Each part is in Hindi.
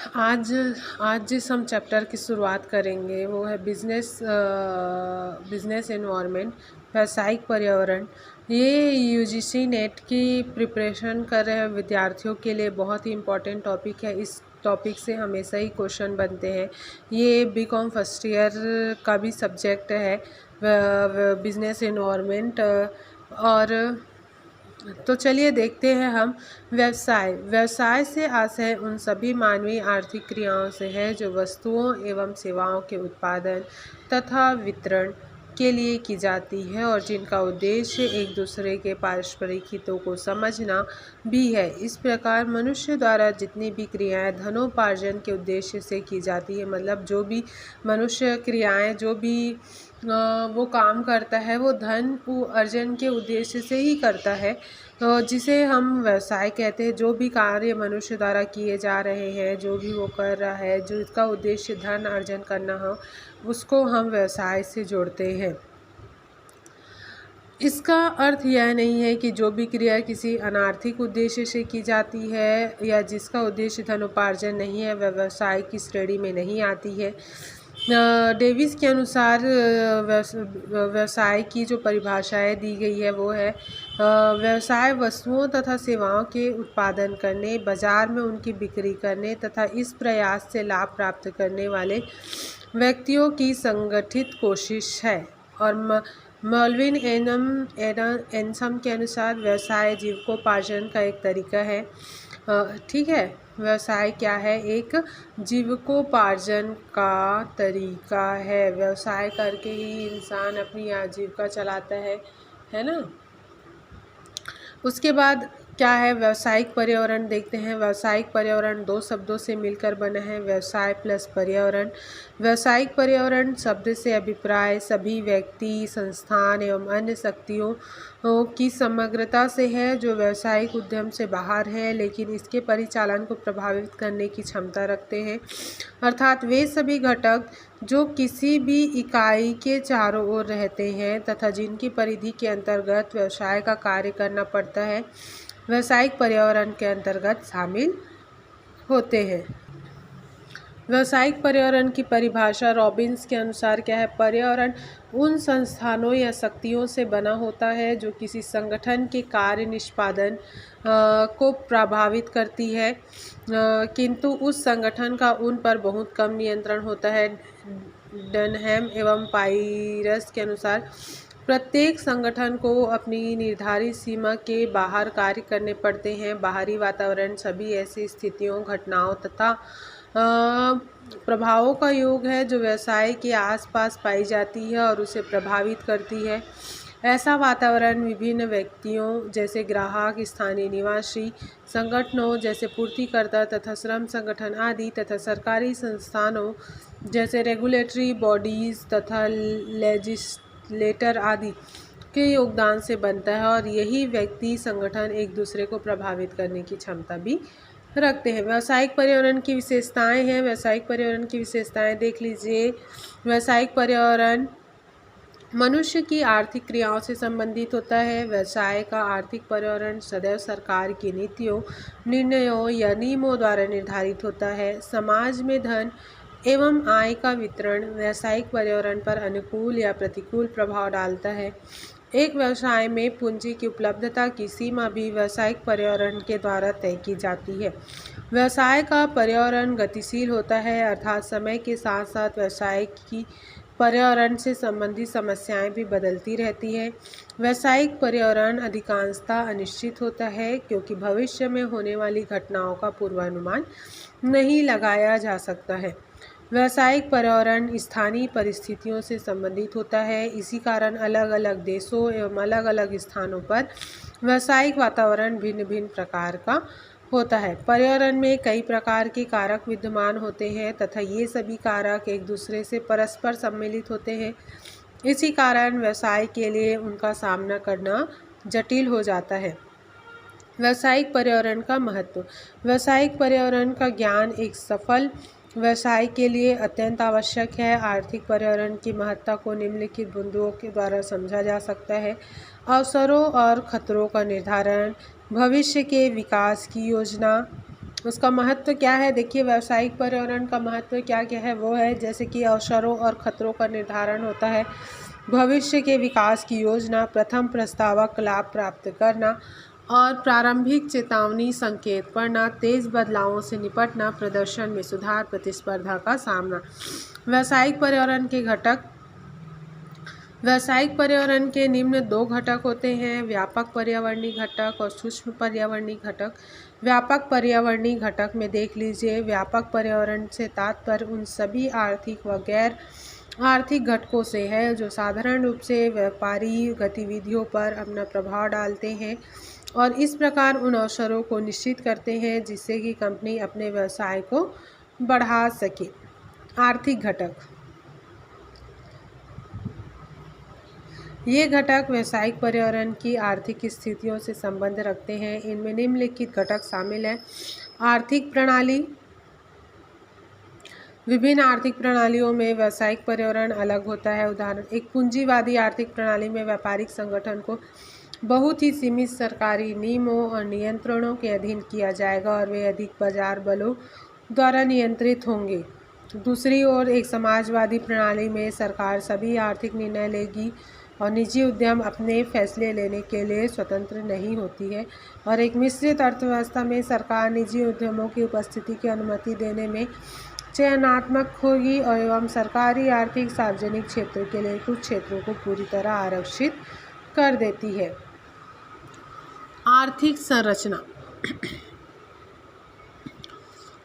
आज आज जिस हम चैप्टर की शुरुआत करेंगे वो है बिजनेस एनवायरनमेंट, व्यावसायिक पर्यावरण। ये यूजीसी नेट की प्रिपरेशन कर रहे विद्यार्थियों के लिए बहुत ही इम्पोर्टेंट टॉपिक है। इस टॉपिक से हमेशा ही क्वेश्चन बनते हैं। ये बीकॉम फर्स्ट ईयर का भी सब्जेक्ट है, बिजनेस एनवायरनमेंट। और तो चलिए देखते हैं हम। व्यवसाय से आशय उन सभी मानवीय आर्थिक क्रियाओं से है जो वस्तुओं एवं सेवाओं के उत्पादन तथा वितरण के लिए की जाती है और जिनका उद्देश्य एक दूसरे के पारस्परिक हितों को समझना भी है। इस प्रकार मनुष्य द्वारा जितनी भी क्रियाएं धनोपार्जन के उद्देश्य से की जाती है, मतलब जो भी मनुष्य क्रियाएं जो भी वो काम करता है वो धन अर्जन के उद्देश्य से ही करता है, तो जिसे हम व्यवसाय कहते हैं। जो भी कार्य मनुष्य द्वारा किए जा रहे हैं, जो भी वो कर रहा है, जो इसका उद्देश्य धन अर्जन करना हो, उसको हम व्यवसाय से जोड़ते हैं। इसका अर्थ यह नहीं है कि जो भी क्रिया किसी अनार्थिक उद्देश्य से की जाती है या जिसका उद्देश्य धनोपार्जन नहीं है वह व्यवसाय की श्रेणी में नहीं आती है। डेविस के अनुसार व्यवसाय की जो परिभाषाएं दी गई है वो है व्यवसाय वस्तुओं तथा सेवाओं के उत्पादन करने, बाजार में उनकी बिक्री करने तथा इस प्रयास से लाभ प्राप्त करने वाले व्यक्तियों की संगठित कोशिश है। और मॉल्विन एनसम के अनुसार व्यवसाय जीविकोपार्जन का एक तरीका है। ठीक है, व्यवसाय क्या है? एक जीविकोपार्जन का तरीका है। व्यवसाय करके ही इंसान अपनी आजीविका चलाता है ना। उसके बाद क्या है? व्यावसायिक पर्यावरण देखते हैं। व्यावसायिक पर्यावरण दो शब्दों से मिलकर बना है, व्यवसाय प्लस पर्यावरण। व्यावसायिक पर्यावरण शब्द से अभिप्राय सभी व्यक्ति, संस्थान एवं अन्य शक्तियों की समग्रता से है जो व्यावसायिक उद्यम से बाहर है लेकिन इसके परिचालन को प्रभावित करने की क्षमता रखते हैं। अर्थात वे सभी घटक जो किसी भी इकाई के चारों ओर रहते हैं तथा जिनकी परिधि के अंतर्गत व्यवसाय का कार्य करना पड़ता है, व्यावसायिक पर्यावरण के अंतर्गत शामिल होते हैं। व्यावसायिक पर्यावरण की परिभाषा रॉबिन्स के अनुसार क्या है? पर्यावरण उन संस्थानों या शक्तियों से बना होता है जो किसी संगठन के कार्य निष्पादन को प्रभावित करती है, किंतु उस संगठन का उन पर बहुत कम नियंत्रण होता है। डनहैम एवं पायरस के अनुसार प्रत्येक संगठन को अपनी निर्धारित सीमा के बाहर कार्य करने पड़ते हैं। बाहरी वातावरण सभी ऐसी स्थितियों, घटनाओं तथा प्रभावों का योग है जो व्यवसाय के आसपास पाई जाती है और उसे प्रभावित करती है। ऐसा वातावरण विभिन्न व्यक्तियों जैसे ग्राहक, स्थानीय निवासी, संगठनों जैसे पूर्तिकर्ता तथा श्रम संगठन आदि तथा सरकारी संस्थानों जैसे रेगुलेटरी बॉडीज़ तथा लेजिस्लेटर आदि के योगदान से बनता है और यही व्यक्ति संगठन एक दूसरे को प्रभावित करने की क्षमता भी रखते हैं। व्यावसायिक पर्यावरण की विशेषताएं हैं। व्यावसायिक पर्यावरण की विशेषताएं देख लीजिए। व्यावसायिक पर्यावरण मनुष्य की आर्थिक क्रियाओं से संबंधित होता है। व्यवसाय का आर्थिक पर्यावरण सदैव सरकार की नीतियों, निर्णयों या नियमों द्वारा निर्धारित होता है। समाज में धन एवं आय का वितरण व्यावसायिक पर्यावरण पर अनुकूल या प्रतिकूल प्रभाव डालता है। एक व्यवसाय में पूंजी की उपलब्धता की सीमा भी व्यावसायिक पर्यावरण के द्वारा तय की जाती है। व्यवसाय का पर्यावरण गतिशील होता है, अर्थात समय के साथ साथ व्यवसाय की पर्यावरण से संबंधित समस्याएं भी बदलती रहती है। व्यावसायिक पर्यावरण अधिकांशतः अनिश्चित होता है क्योंकि भविष्य में होने वाली घटनाओं का पूर्वानुमान नहीं लगाया जा सकता है। व्यावसायिक पर्यावरण स्थानीय परिस्थितियों से संबंधित होता है। इसी कारण अलग अलग देशों एवं अलग अलग स्थानों पर व्यावसायिक वातावरण भिन्न भिन्न प्रकार का होता है। पर्यावरण में कई प्रकार के कारक विद्यमान होते हैं तथा ये सभी कारक एक दूसरे से परस्पर सम्मिलित होते हैं। इसी कारण व्यवसाय के लिए उनका सामना करना जटिल हो जाता है। व्यावसायिक पर्यावरण का महत्व। व्यावसायिक पर्यावरण का ज्ञान एक सफल व्यवसाय के लिए अत्यंत आवश्यक है। आर्थिक पर्यावरण की महत्ता को निम्नलिखित बिंदुओं के द्वारा समझा जा सकता है। अवसरों और खतरों का निर्धारण, भविष्य के विकास की योजना, उसका महत्व क्या है? देखिए, व्यावसायिक पर्यावरण का महत्व क्या क्या है वो है, जैसे कि अवसरों और खतरों का निर्धारण होता है, भविष्य के विकास की योजना, प्रथम प्रस्तावक लाभ प्राप्त करना और प्रारंभिक चेतावनी संकेत पढ़ना, तेज बदलावों से निपटना, प्रदर्शन में सुधार, प्रतिस्पर्धा का सामना। व्यावसायिक पर्यावरण के घटक। व्यावसायिक पर्यावरण के निम्न 2 घटक होते हैं, व्यापक पर्यावरणीय घटक और सूक्ष्म पर्यावरणीय घटक। व्यापक पर्यावरणीय घटक में देख लीजिए, व्यापक पर्यावरण से तात्पर्य उन सभी आर्थिक व गैर आर्थिक घटकों से है जो साधारण रूप से व्यापारी गतिविधियों पर अपना प्रभाव डालते हैं और इस प्रकार उन अवसरों को निश्चित करते हैं जिससे कि कंपनी अपने व्यवसाय को बढ़ा सके। आर्थिक घटक। ये घटक व्यावसायिक पर्यावरण की आर्थिक स्थितियों से संबंध रखते हैं। इनमें निम्नलिखित घटक शामिल हैं। आर्थिक प्रणाली। विभिन्न आर्थिक प्रणालियों में व्यावसायिक पर्यावरण अलग होता है। उदाहरण, एक पूंजीवादी आर्थिक प्रणाली में व्यापारिक संगठन को बहुत ही सीमित सरकारी नियमों और नियंत्रणों के अधीन किया जाएगा और वे अधिक बाजार बलों द्वारा नियंत्रित होंगे। दूसरी ओर, एक समाजवादी प्रणाली में सरकार सभी आर्थिक निर्णय लेगी और निजी उद्यम अपने फैसले लेने के लिए स्वतंत्र नहीं होती है। और एक मिश्रित अर्थव्यवस्था में सरकार निजी उद्यमों की उपस्थिति की अनुमति देने में चयनात्मक होगी और एवं सरकारी आर्थिक सार्वजनिक क्षेत्र के लिए कुछ क्षेत्रों को पूरी तरह आरक्षित कर देती है। आर्थिक संरचना।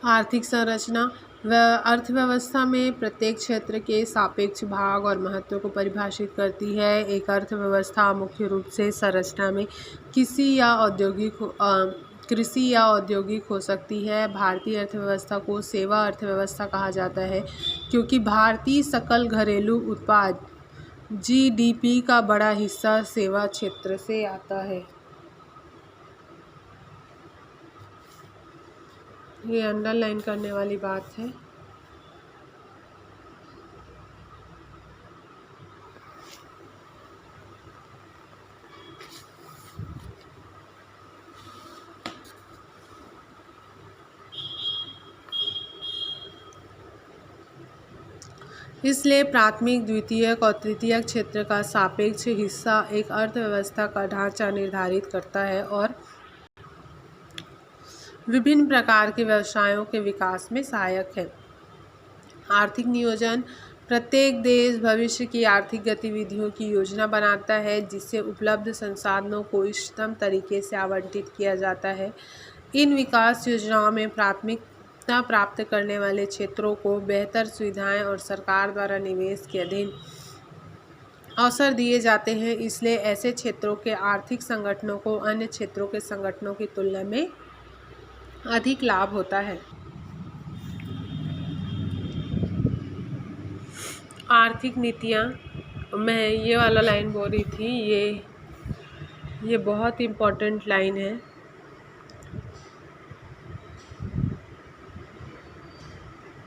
आर्थिक संरचना अर्थव्यवस्था में प्रत्येक क्षेत्र के सापेक्ष भाग और महत्व को परिभाषित करती है। एक अर्थव्यवस्था मुख्य रूप से संरचना में कृषि या औद्योगिक हो सकती है। भारतीय अर्थव्यवस्था को सेवा अर्थव्यवस्था कहा जाता है क्योंकि भारतीय सकल घरेलू उत्पाद GDP का बड़ा हिस्सा सेवा क्षेत्र से आता है। ये अंडरलाइन करने वाली बात है। इसलिए प्राथमिक, द्वितीयक और तृतीयक क्षेत्र का सापेक्ष हिस्सा एक अर्थव्यवस्था का ढांचा निर्धारित करता है और विभिन्न प्रकार के व्यवसायों के विकास में सहायक है। आर्थिक नियोजन। प्रत्येक देश भविष्य की आर्थिक गतिविधियों की योजना बनाता है जिससे उपलब्ध संसाधनों को इष्टतम तरीके से आवंटित किया जाता है। इन विकास योजनाओं में प्राथमिकता प्राप्त करने वाले क्षेत्रों को बेहतर सुविधाएं और सरकार द्वारा निवेश के अधीन अवसर दिए जाते हैं। इसलिए ऐसे क्षेत्रों के आर्थिक संगठनों को अन्य क्षेत्रों के संगठनों की तुलना में अधिक लाभ होता है। आर्थिक नीतियाँ। मैं ये वाला लाइन बोल रही थी, ये बहुत इम्पोर्टेंट लाइन है।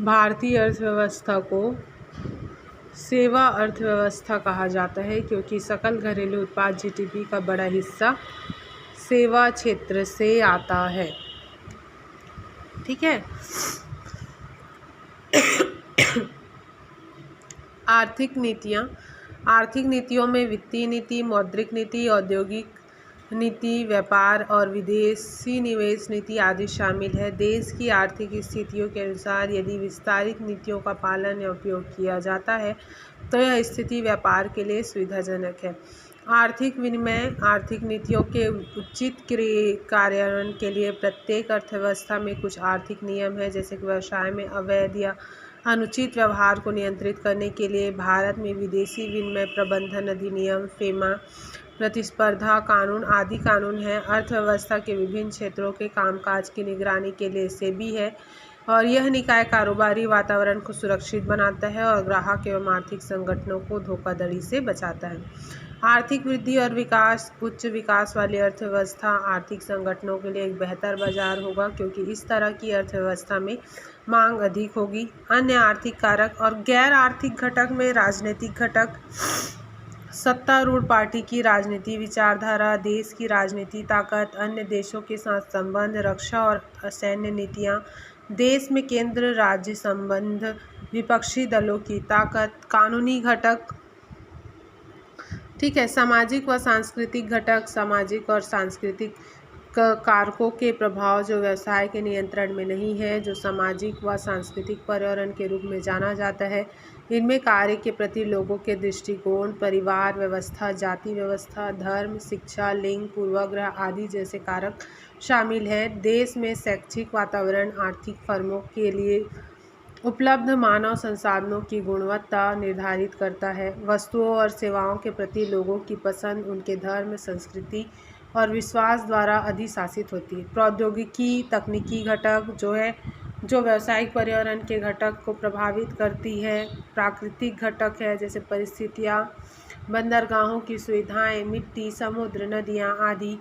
भारतीय अर्थव्यवस्था को सेवा अर्थव्यवस्था कहा जाता है क्योंकि सकल घरेलू उत्पाद GDP का बड़ा हिस्सा सेवा क्षेत्र से आता है। ठीक है। आर्थिक नीतियाँ। आर्थिक नीतियों में वित्तीय नीति, मौद्रिक नीति, औद्योगिक नीति, व्यापार और विदेशी निवेश नीति आदि शामिल है। देश की आर्थिक स्थितियों के अनुसार यदि विस्तारित नीतियों का पालन या उपयोग किया जाता है तो यह स्थिति व्यापार के लिए सुविधाजनक है। आर्थिक विनिमय। आर्थिक नीतियों के उचित कार्यान्वयन के लिए प्रत्येक अर्थव्यवस्था में कुछ आर्थिक नियम हैं, जैसे कि व्यवसाय में अवैध या अनुचित व्यवहार को नियंत्रित करने के लिए भारत में विदेशी विनिमय प्रबंधन अधिनियम, फेमा, प्रतिस्पर्धा कानून आदि कानून हैं। अर्थव्यवस्था के विभिन्न क्षेत्रों के कामकाज की निगरानी के लिए सेबी है और यह निकाय कारोबारी वातावरण को सुरक्षित बनाता है और ग्राहक एवं आर्थिक संगठनों को धोखाधड़ी से बचाता है। आर्थिक वृद्धि और विकास। उच्च विकास वाली अर्थव्यवस्था आर्थिक संगठनों के लिए एक बेहतर बाजार होगा क्योंकि इस तरह की अर्थव्यवस्था में मांग अधिक होगी। अन्य आर्थिक कारक और गैर आर्थिक घटक में राजनीतिक घटक, सत्तारूढ़ पार्टी की राजनीति विचारधारा, देश की राजनीति ताकत, अन्य देशों के साथ संबंध, रक्षा और सैन्य नीतियाँ, देश में केंद्र राज्य संबंध, विपक्षी दलों की ताकत, कानूनी घटक, ठीक है, सामाजिक व सांस्कृतिक घटक, सामाजिक और सांस्कृतिक कारकों के प्रभाव जो व्यवसाय के नियंत्रण में नहीं है, जो सामाजिक व सांस्कृतिक पर्यावरण के रूप में जाना जाता है। इनमें कार्य के प्रति लोगों के दृष्टिकोण, परिवार व्यवस्था, जाति व्यवस्था, धर्म, शिक्षा, लिंग, पूर्वाग्रह आदि जैसे कारक शामिल हैं। देश में शैक्षिक वातावरण आर्थिक फर्मों के लिए उपलब्ध मानव संसाधनों की गुणवत्ता निर्धारित करता है। वस्तुओं और सेवाओं के प्रति लोगों की पसंद उनके धर्म, संस्कृति और विश्वास द्वारा अधिशासित होती है। प्रौद्योगिकी तकनीकी घटक जो व्यावसायिक पर्यावरण के घटक को प्रभावित करती है। प्राकृतिक घटक है जैसे परिस्थितियाँ, बंदरगाहों की सुविधाएं, मिट्टी, समुद्र, नदियाँ आदि,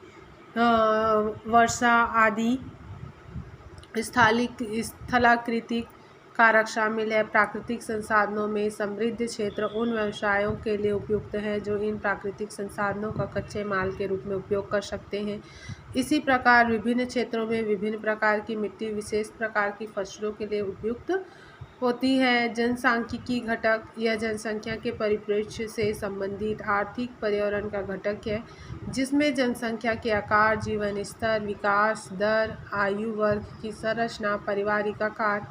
वर्षा आदि। स्थलाकृतिक कारक शामिल है। प्राकृतिक संसाधनों में समृद्ध क्षेत्र उन व्यवसायों के लिए उपयुक्त है जो इन प्राकृतिक संसाधनों का कच्चे माल के रूप में उपयोग कर सकते हैं। इसी प्रकार विभिन्न क्षेत्रों में विभिन्न प्रकार की मिट्टी विशेष प्रकार की फसलों के लिए उपयुक्त होती है। जनसांख्यिकी घटक यह जनसंख्या के परिप्रेक्ष्य से संबंधित आर्थिक पर्यावरण का घटक है, जिसमें जनसंख्या के आकार, जीवन स्तर, विकास दर, आयु वर्ग की संरचना, पारिवारिक आकार,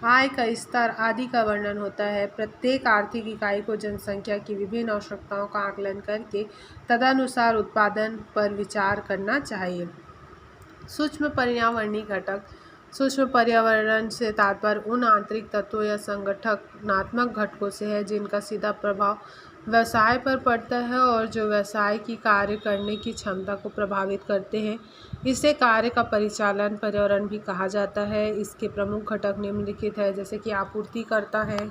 आय का स्तर आदि का वर्णन होता है। प्रत्येक आर्थिक इकाई को जनसंख्या की विभिन्न आवश्यकताओं का आकलन करके तदनुसार उत्पादन पर विचार करना चाहिए। सूक्ष्म पर्यावरणीय घटक, सूक्ष्म पर्यावरण से तात्पर्य उन आंतरिक तत्वों या संगठनात्मक घटकों से है जिनका सीधा प्रभाव व्यवसाय पर पड़ता है और जो व्यवसाय की कार्य करने की क्षमता को प्रभावित करते हैं। इसे कार्य का परिचालन पर्यावरण भी कहा जाता है। इसके प्रमुख घटक निम्नलिखित है, जैसे कि आपूर्तिकर्ता है,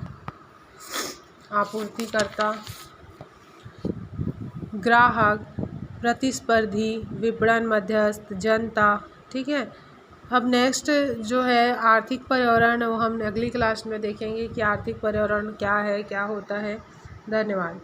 आपूर्तिकर्ता, ग्राहक, प्रतिस्पर्धी, विपणन मध्यस्थ, जनता, ठीक है। अब नेक्स्ट जो है आर्थिक पर्यावरण, वो हम अगली क्लास में देखेंगे कि आर्थिक पर्यावरण क्या है, क्या होता है। धन्यवाद।